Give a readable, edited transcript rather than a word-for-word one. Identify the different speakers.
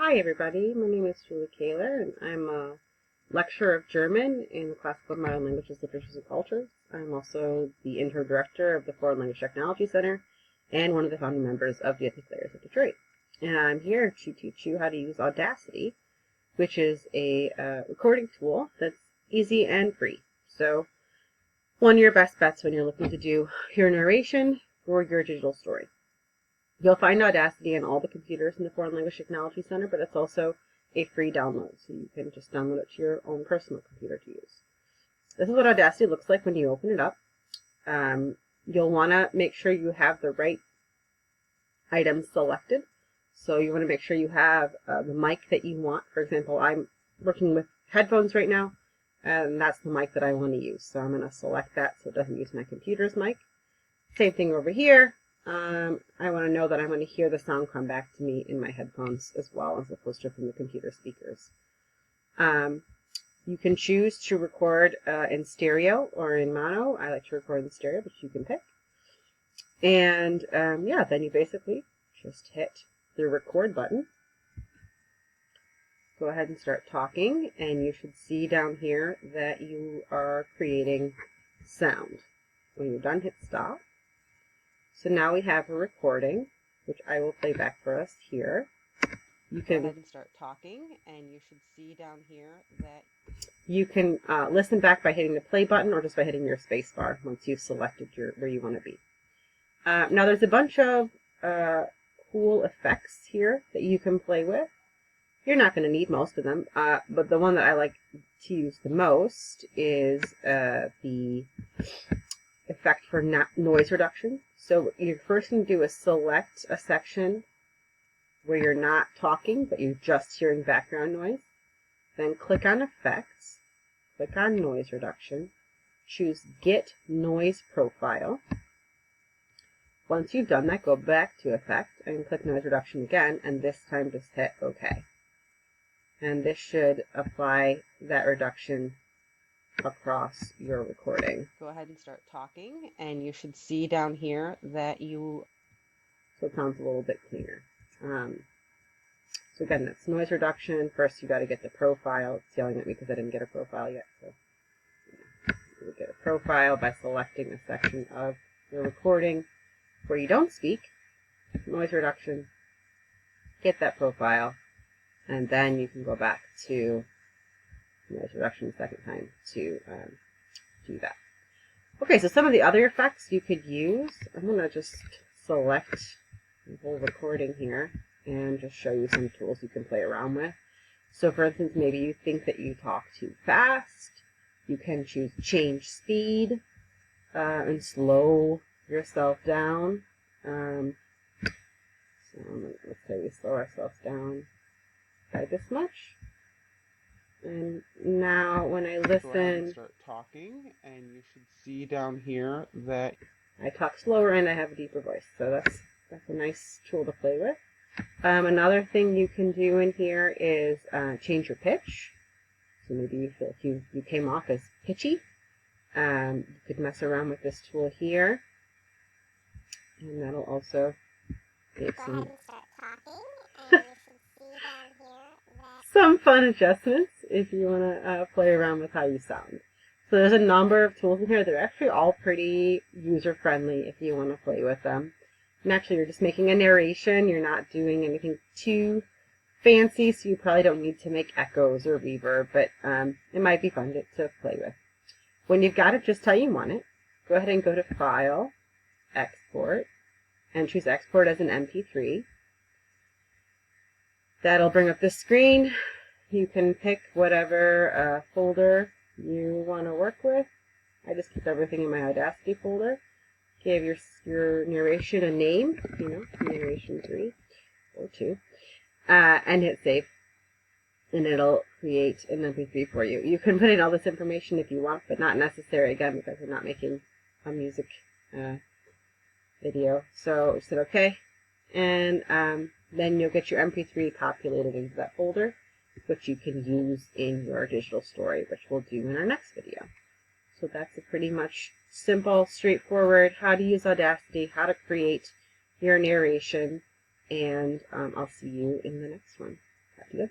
Speaker 1: Hi everybody, my name is Julie Kaler and I'm a lecturer of German in the Classical and Modern Languages, Literatures and Cultures. I'm also the interim director of the Foreign Language Technology Center and one of the founding members of the Ethnic Layers of Detroit. And I'm here to teach you how to use Audacity, which is a recording tool that's easy and free. So one of your best bets when you're looking to do your narration for your digital story. You'll find Audacity on all the computers in the Foreign Language Technology Center, but it's also a free download, so you can just download it to your own personal computer to use. This is what Audacity looks like when you open it up. You'll want to make sure you have the right items selected. So you want to make sure you have the mic that you want. For example, I'm working with headphones right now, and that's the mic that I want to use. So I'm going to select that so it doesn't use my computer's mic. Same thing over here. I want to know that I'm going to hear the sound come back to me in my headphones as well, as opposed to from the computer speakers. You can choose to record in stereo or in mono. I like to record in stereo, but you can pick. And yeah, then you basically just hit the record button. Go ahead and start talking, and you should see down here that you are creating sound. When you're done, hit stop. So now we have a recording, which I will play back for us here. You can go ahead and start talking, and you should see down here that you can listen back by hitting the play button or just by hitting your space bar once you've selected where you want to be. Now there's a bunch of cool effects here that you can play with. You're not going to need most of them, but the one that I like to use the most is the effect for noise reduction. So what you're first going to do is select a section where you're not talking, but you're just hearing background noise. Then click on Effects, click on Noise Reduction, choose Get Noise Profile. Once you've done that, go back to Effect and click Noise Reduction again, and this time just hit OK. And this should apply that reduction across your recording. Go ahead and start talking, and you should see down here that so it sounds a little bit cleaner. So again, that's noise reduction. First, you got to get the profile. It's yelling at me because I didn't get a profile yet. So you get a profile by selecting a section of your recording where you don't speak. Noise reduction. Get that profile, and then you can go back to noise reduction the second time to do that. Okay, so some of the other effects you could use. I'm going to just select the whole recording here and just show you some tools you can play around with. So for instance, maybe you think that you talk too fast. You can choose change speed and slow yourself down. So let's say we slow ourselves down by this much. And now when I listen, start talking, and you should see down here that I talk slower and I have a deeper voice. So that's a nice tool to play with. Another thing you can do in here is change your pitch. So maybe you feel like you came off as pitchy. You could mess around with this tool here, and that'll also make some fun adjustments if you want to play around with how you sound. So there's a number of tools in here. They're actually all pretty user-friendly if you want to play with them. And actually, you're just making a narration. You're not doing anything too fancy, so you probably don't need to make echoes or reverb, but it might be fun to play with. When you've got it just how you want it, go ahead and go to File, Export, and choose Export as an MP3. That'll bring up this screen. You can pick whatever folder you want to work with. I just keep everything in my Audacity folder. Give your narration a name, narration 3 or 2, and hit save. And it'll create an MP3 for you. You can put in all this information if you want, but not necessary, again, because we're not making a music video. So just hit OK. And then you'll get your MP3 populated into that folder, which you can use in your digital story, which we'll do in our next video. So that's a pretty much simple, straightforward, how to use Audacity, how to create your narration, and I'll see you in the next one. Fabulous.